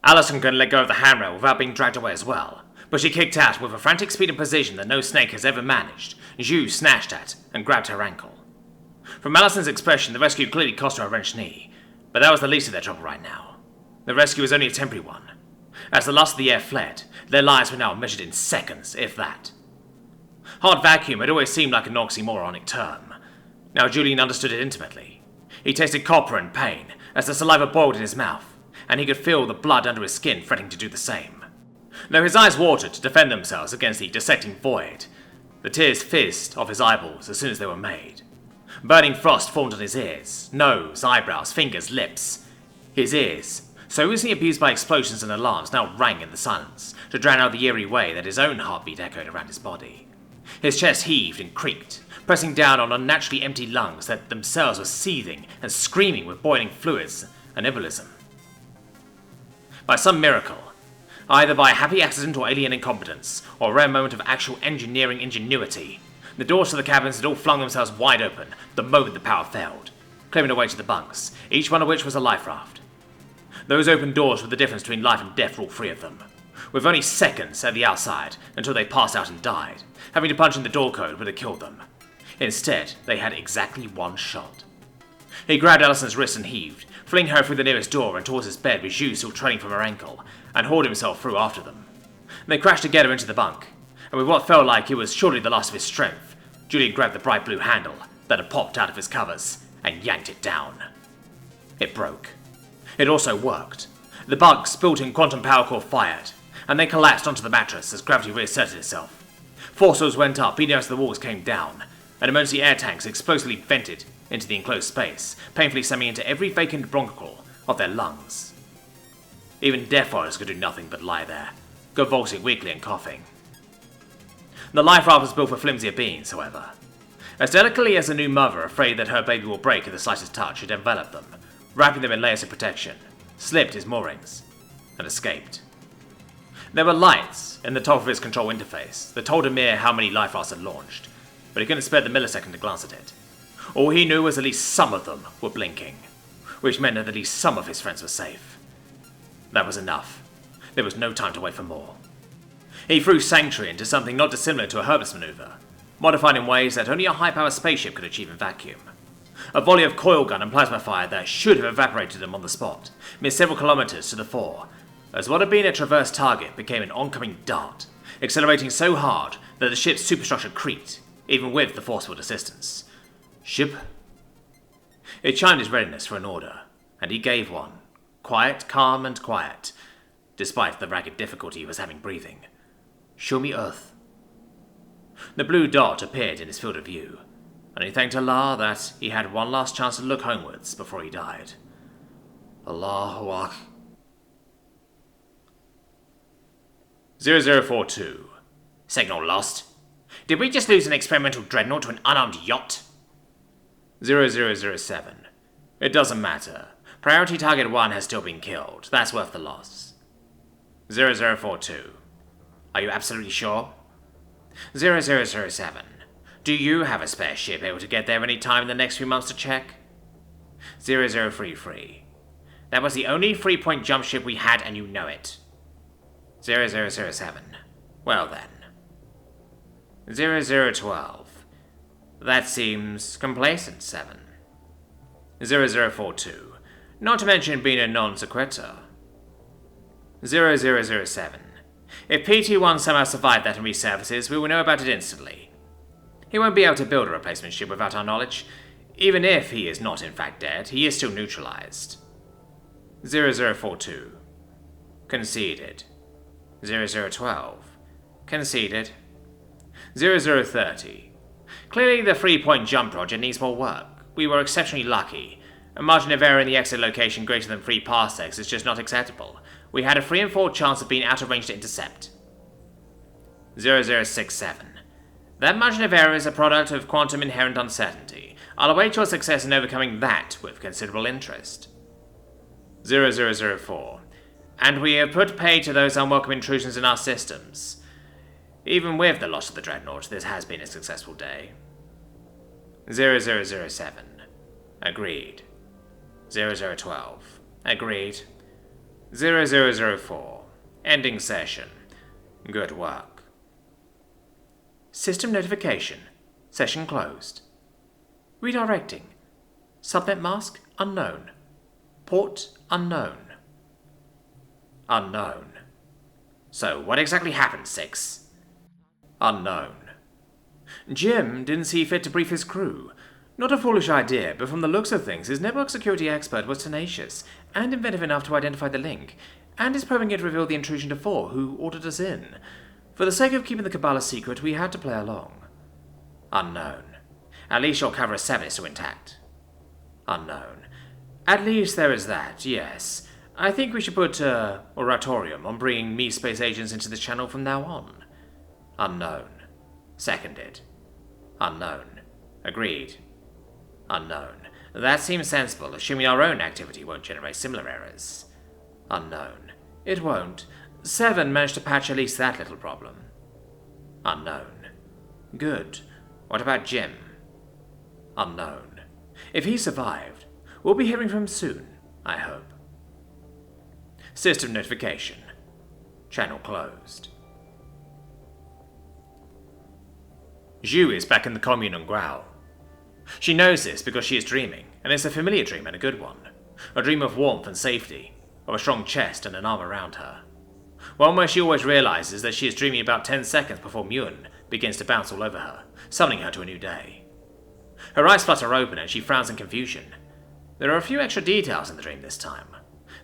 Allison couldn't let go of the handrail without being dragged away as well, but she kicked out with a frantic speed and precision that no snake has ever managed. Zhu snatched at and grabbed her ankle. From Allison's expression, the rescue clearly cost her a wrenched knee, but that was the least of their trouble right now. The rescue was only a temporary one. As the lust of the air fled, their lives were now measured in seconds, if that. Hard vacuum had always seemed like an oxymoronic term. Now Julian understood it intimately. He tasted copper and pain as the saliva boiled in his mouth, and he could feel the blood under his skin fretting to do the same. Though his eyes watered to defend themselves against the dissecting void, the tears fizzed off his eyeballs as soon as they were made. Burning frost formed on his ears, nose, eyebrows, fingers, lips. His ears, so recently abused by explosions and alarms, now rang in the silence to drown out the eerie way that his own heartbeat echoed around his body. His chest heaved and creaked, pressing down on unnaturally empty lungs that themselves were seething and screaming with boiling fluids and embolism. By some miracle, either by happy accident or alien incompetence, or a rare moment of actual engineering ingenuity, the doors to the cabins had all flung themselves wide open the moment the power failed, clearing a way to the bunks, each one of which was a life raft. Those open doors were the difference between life and death for all three of them, with only seconds at the outside until they passed out and died. Having to punch in the door code would have killed them. Instead, they had exactly one shot. He grabbed Allison's wrist and heaved, flinging her through the nearest door and towards his bed with Zhu still trailing from her ankle, and hauled himself through after them. They crashed together into the bunk, and with what felt like it was surely the last of his strength, Julian grabbed the bright blue handle that had popped out of his covers and yanked it down. It broke. It also worked. The bugs built-in quantum power core fired, and they collapsed onto the mattress as gravity reasserted itself. Forces went up even as the walls came down, and emergency air tanks explosively vented into the enclosed space, painfully slamming into every vacant bronchiole of their lungs. Even Deathworlders could do nothing but lie there, convulsing weakly and coughing. The life raft was built for flimsier beings, however. As delicately as a new mother afraid that her baby will break at the slightest touch, it enveloped them, wrapping them in layers of protection, slipped his moorings, and escaped. There were lights in the top of his control interface that told Amir how many life rafts had launched, but he couldn't spare the millisecond to glance at it. All he knew was at least some of them were blinking, which meant that at least some of his friends were safe. That was enough. There was no time to wait for more. He threw Sanctuary into something not dissimilar to a Herbis maneuver, modified in ways that only a high-power spaceship could achieve in vacuum. A volley of coil gun and plasma fire that should have evaporated them on the spot, missed several kilometers to the fore, as what had been a traverse target became an oncoming dart, accelerating so hard that the ship's superstructure creaked, even with the force field assistance. Ship? It chimed his readiness for an order, and he gave one. Quiet, calm, and quiet, despite the ragged difficulty he was having breathing. Show me Earth. The blue dot appeared in his field of view, and he thanked Allah that he had one last chance to look homewards before he died. Allahu Akbar. 0042. Signal lost. Did we just lose an experimental dreadnought to an unarmed yacht? 0007. It doesn't matter. Priority target 1 has still been killed. That's worth the loss. 0042. Are you absolutely sure? 0007. Do you have a spare ship able to get there any time in the next few months to check? 0033. That was the only 3-point jump ship we had and you know it. 0007. Well then. 0012. That seems complacent, 7. 0042. Not to mention being a non sequitur. 0007. If PT-1 somehow survived that and resurfaces, we will know about it instantly. He won't be able to build a replacement ship without our knowledge. Even if he is not in fact dead, he is still neutralized. 0042. Conceded. 0012. Conceded. 0030. Clearly the 3-point jump project needs more work. We were exceptionally lucky. A margin of error in the exit location greater than 3 parsecs is just not acceptable. We had a 3 in 4 chance of being out of range to intercept. 0067. That margin of error is a product of quantum inherent uncertainty. I'll await your success in overcoming that with considerable interest. 0004. And we have put pay to those unwelcome intrusions in our systems. Even with the loss of the dreadnought, this has been a successful day. 0007. Agreed. 0012. Agreed. 0004. Ending session. Good work. System notification. Session closed. Redirecting. Subnet mask unknown. Port unknown. Unknown. So, what exactly happened, 6? Unknown. Jim didn't see fit to brief his crew. Not a foolish idea, but from the looks of things, his network security expert was tenacious and inventive enough to identify the link, and his probing it revealed the intrusion to 4, who ordered us in. For the sake of keeping the Kabbalah secret, we had to play along. Unknown. At least your cover 7 is still intact. Unknown. At least there is that, yes. I think we should put a moratorium on bringing me space agents into the channel from now on. Unknown. Seconded. Unknown. Agreed. Unknown. That seems sensible, assuming our own activity won't generate similar errors. Unknown. It won't. 7 managed to patch at least that little problem. Unknown. Good. What about Jim? Unknown. If he survived, we'll be hearing from him soon, I hope. System notification. Channel closed. Zhu is back in the commune on Growl. She knows this because she is dreaming, and it's a familiar dream and a good one. A dream of warmth and safety, of a strong chest and an arm around her. One where she always realizes that she is dreaming about 10 seconds before Muen begins to bounce all over her, summoning her to a new day. Her eyes flutter open and she frowns in confusion. There are a few extra details in the dream this time.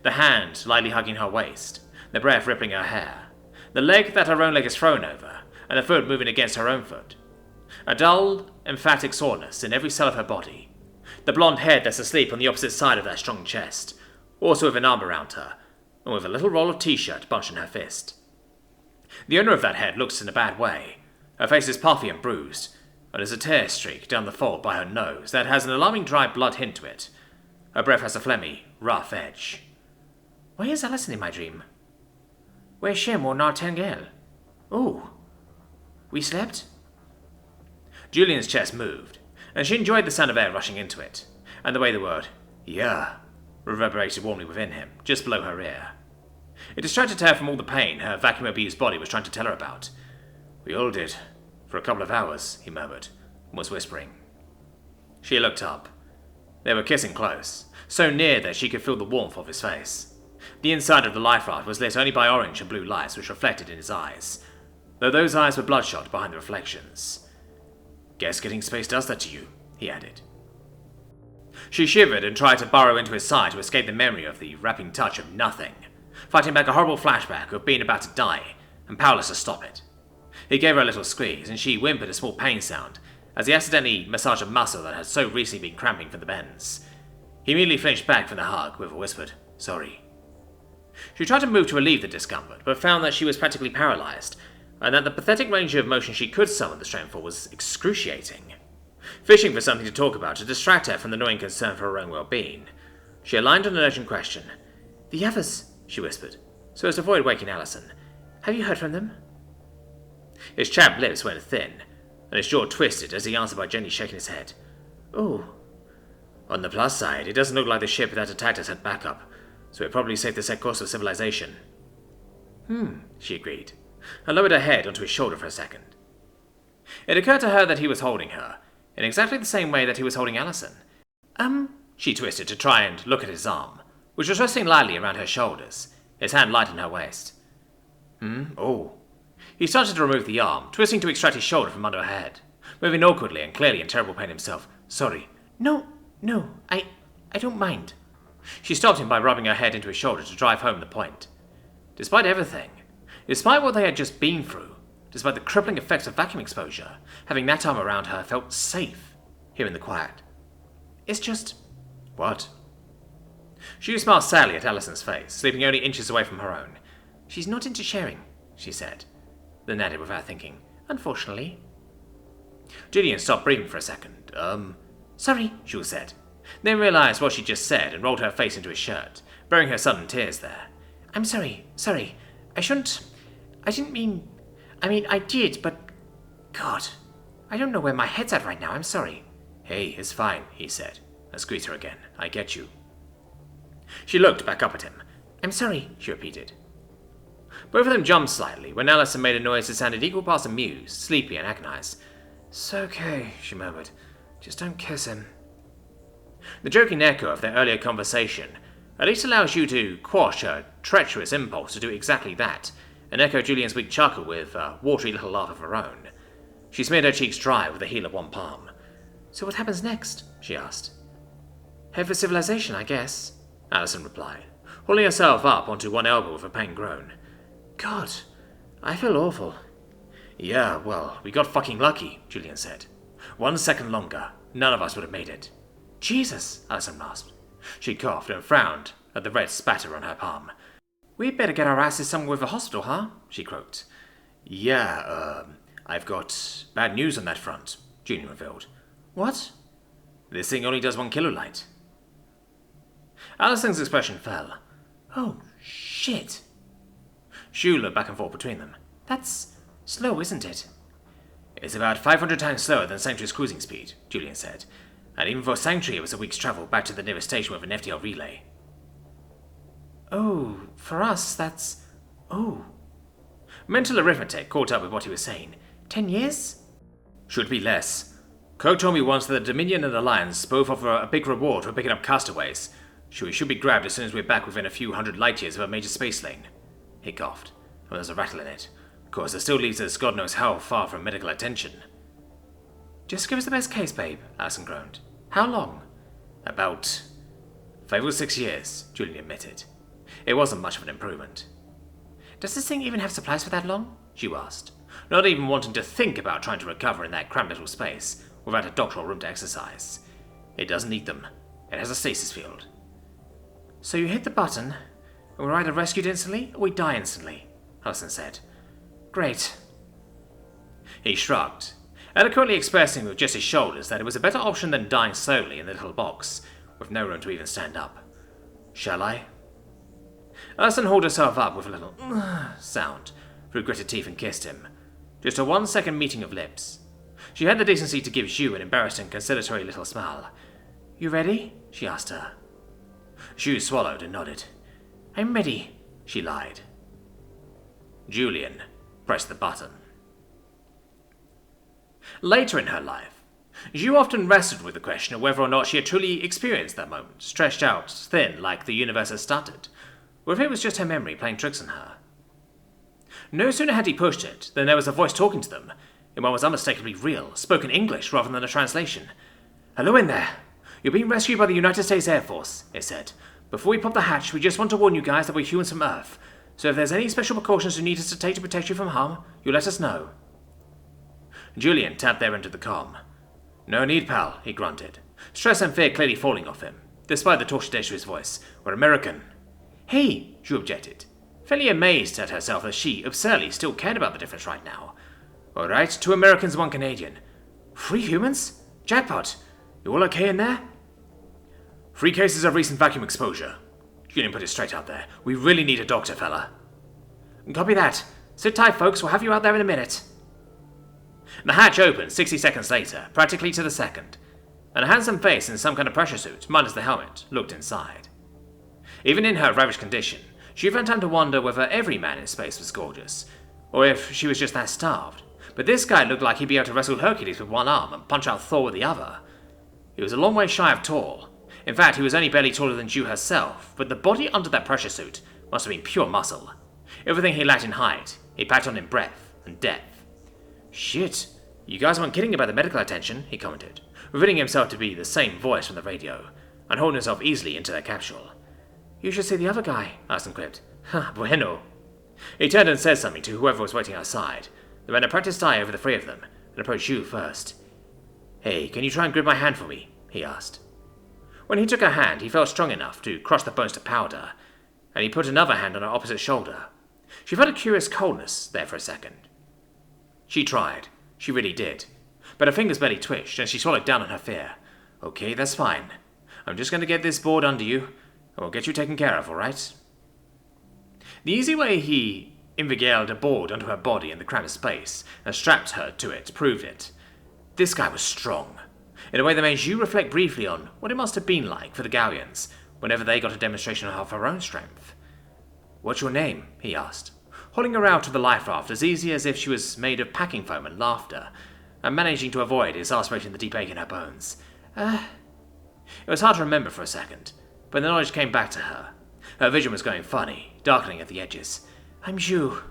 The hand lightly hugging her waist, the breath rippling her hair, the leg that her own leg is thrown over, and the foot moving against her own foot. A dull, emphatic soreness in every cell of her body. The blonde head that's asleep on the opposite side of that strong chest, also with an arm around her, and with a little roll of T-shirt bunched in her fist. The owner of that head looks in a bad way. Her face is puffy and bruised, and there's a tear streak down the fold by her nose that has an alarming dry blood hint to it. Her breath has a phlegmy, rough edge. Why is Allison in my dream? Where's Shem or Nartangel? Oh, we slept? Julian's chest moved, and she enjoyed the sound of air rushing into it, and the way the word, yeah, reverberated warmly within him, just below her ear. It distracted her from all the pain her vacuum-abused body was trying to tell her about. We all did. For a couple of hours, he murmured, and was whispering. She looked up. They were kissing close, so near that she could feel the warmth of his face. The inside of the life raft was lit only by orange and blue lights which reflected in his eyes, though those eyes were bloodshot behind the reflections. Guess getting space does that to you, he added. She shivered and tried to burrow into his side to escape the memory of the wrapping touch of nothing, fighting back a horrible flashback of being about to die, and powerless to stop it. He gave her a little squeeze, and she whimpered a small pain sound, as he accidentally massaged a muscle that had so recently been cramping for the bends. He immediately flinched back from the hug with a whispered, sorry. She tried to move to relieve the discomfort, but found that she was practically paralyzed, and that the pathetic range of motion she could summon the strength for was excruciating. Fishing for something to talk about to distract her from the gnawing concern for her own well-being, she aligned on an urgent question. The others, she whispered, so as to avoid waking Allison. Have you heard from them? His chapped lips went thin, and his jaw twisted as he answered by gently shaking his head. Oh. On the plus side, it doesn't look like the ship that attacked us had backup, so it probably saved the set course of civilization. She agreed, and lowered her head onto his shoulder for a second. It occurred to her that he was holding her, in exactly the same way that he was holding Allison. She twisted to try and look at his arm, which was resting lightly around her shoulders, his hand light on her waist. Oh. He started to remove the arm, twisting to extract his shoulder from under her head, moving awkwardly and clearly in terrible pain himself. Sorry. No, I don't mind. She stopped him by rubbing her head into his shoulder to drive home the point. Despite everything, despite what they had just been through, despite the crippling effects of vacuum exposure, having that arm around her felt safe, here in the quiet. It's just... What? She smiled sadly at Allison's face, sleeping only inches away from her own. She's not into sharing, she said, then added without thinking, unfortunately. Julian stopped breathing for a second. Sorry, Jules said, then realized what she'd just said and rolled her face into his shirt, burying her sudden tears there. I'm sorry. I didn't mean... I did, but... God, I don't know where my head's at right now, I'm sorry. Hey, it's fine, he said, and squeezed her again. I get you. She looked back up at him. I'm sorry, she repeated. Both of them jumped slightly when Allison made a noise that sounded equal parts amused, sleepy, and agonized. It's okay, she murmured. Just don't kiss him. The joking echo of their earlier conversation at least allows you to quash a treacherous impulse to do exactly that, and echo Julian's weak chuckle with a watery little laugh of her own. She smeared her cheeks dry with the heel of one palm. So what happens next? She asked. Head for civilization, I guess, Allison replied, holding herself up onto one elbow with a pain groan. God, I feel awful. Yeah, well, we got fucking lucky, Julian said. 1 second longer, none of us would have made it. Jesus, Allison rasped. She coughed and frowned at the red spatter on her palm. We'd better get our asses somewhere with a hospital, huh? She croaked. Yeah, I've got bad news on that front, Julian revealed. What? This thing only does 1 kilolight. Allison's expression fell. Oh, shit. Shu looked back and forth between them. That's slow, isn't it? It's about 500 times slower than Sanctuary's cruising speed, Julian said. And even for Sanctuary, it was a week's travel back to the nearest station with an FTL relay. Oh, for us, that's... Oh. Mental arithmetic caught up with what he was saying. 10 years? Should be less. Kirk told me once that the Dominion and Alliance both offer a big reward for picking up castaways. So we should be grabbed as soon as we're back within a few hundred light years of a major space lane. He coughed, and there's a rattle in it. Of course, it still leaves us God knows how far from medical attention. Just give us the best case, babe, Allison groaned. How long? About 5 or 6 years, Julian admitted. It wasn't much of an improvement. Does this thing even have supplies for that long? She asked, not even wanting to think about trying to recover in that cramped little space without a doctoral room to exercise. It doesn't need them. It has a stasis field. So you hit the button, and we're either rescued instantly or we die instantly, Allison said. Great. He shrugged, eloquently expressing with just his shoulders that it was a better option than dying slowly in the little box, with no room to even stand up. Shall I? Allison hauled herself up with a little sound through gritted teeth and kissed him. Just a 1 second meeting of lips. She had the decency to give Xu an embarrassed and conciliatory little smile. You ready? She asked her. Xu swallowed and nodded. I'm ready, she lied. Julian pressed the button. Later in her life, Xu often wrestled with the question of whether or not she had truly experienced that moment, stretched out, thin, like the universe had stuttered, or if it was just her memory playing tricks on her. No sooner had he pushed it than there was a voice talking to them, in what was unmistakably real, spoken English rather than a translation. Hello in there. You're being rescued by the United States Air Force, it said. Before we pop the hatch, we just want to warn you guys that we're humans from Earth, so if there's any special precautions you need us to take to protect you from harm, you let us know. Julian tapped there into the comm. No need, pal, he grunted, stress and fear clearly falling off him, despite the tortured edge to his voice. We're American. Hey, Xu objected, fairly amazed at herself that she, absurdly, still cared about the difference right now. All right, 2 Americans, 1 Canadian. 3 humans? Jackpot. You all okay in there? 3 cases of recent vacuum exposure. Julian put it straight out there. We really need a doctor, fella. Copy that. Sit tight, folks. We'll have you out there in a minute. The hatch opened 60 seconds later, practically to the second, and a handsome face in some kind of pressure suit, minus the helmet, looked inside. Even in her ravished condition, she found time to wonder whether every man in space was gorgeous, or if she was just that starved. But this guy looked like he'd be able to wrestle Hercules with one arm and punch out Thor with the other. He was a long way shy of tall. In fact, he was only barely taller than Xu herself, but the body under that pressure suit must have been pure muscle. Everything he lacked in height, he packed on in breadth and depth. Shit, you guys weren't kidding about the medical attention, he commented, revealing himself to be the same voice from the radio, and holding himself easily into their capsule. You should see the other guy, Allison quipped. Ha, bueno. He turned and said something to whoever was waiting outside, then ran a practiced eye over the 3 of them, and approached Xu first. Hey, can you try and grip my hand for me? He asked. When he took her hand, he felt strong enough to crush the bones to powder, and he put another hand on her opposite shoulder. She felt a curious coldness there for a second. She tried. She really did. But her fingers barely twitched, and she swallowed down on her fear. Okay, that's fine. I'm just going to get this board under you, and we'll get you taken care of, all right? The easy way he inveigled a board onto her body in the cramped space and strapped her to it proved it. This guy was strong, in a way that made Xu reflect briefly on what it must have been like for the Gallians whenever they got a demonstration of her own strength. "What's your name?" he asked, hauling her out to the life raft as easy as if she was made of packing foam and laughter, and managing to avoid exasperating the deep ache in her bones. It was hard to remember for a second, but the knowledge came back to her. Her vision was going funny, darkening at the edges. "I'm Zhu.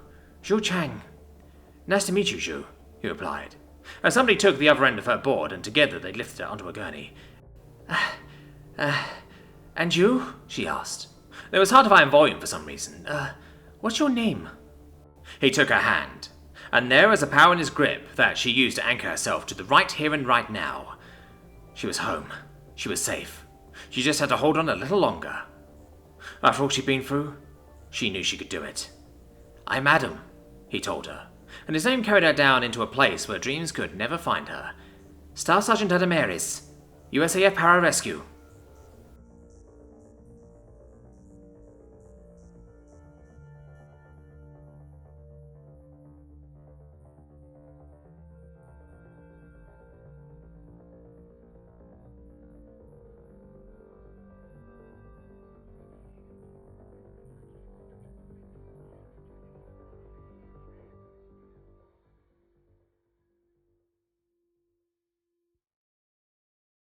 Zhu Chang." "Nice to meet you, Zhu," he replied, as somebody took the other end of her board and together they lifted her onto a gurney. And you?" she asked. It was hard to find volume for some reason. What's your name?" He took her hand, and there was a power in his grip that she used to anchor herself to the right here and right now. She was home. She was safe. She just had to hold on a little longer. After all she'd been through, she knew she could do it. "I'm Adam," he told her, and his name carried her down into a place where dreams could never find her. "Staff Sergeant Adam Aries, USAF Para Rescue."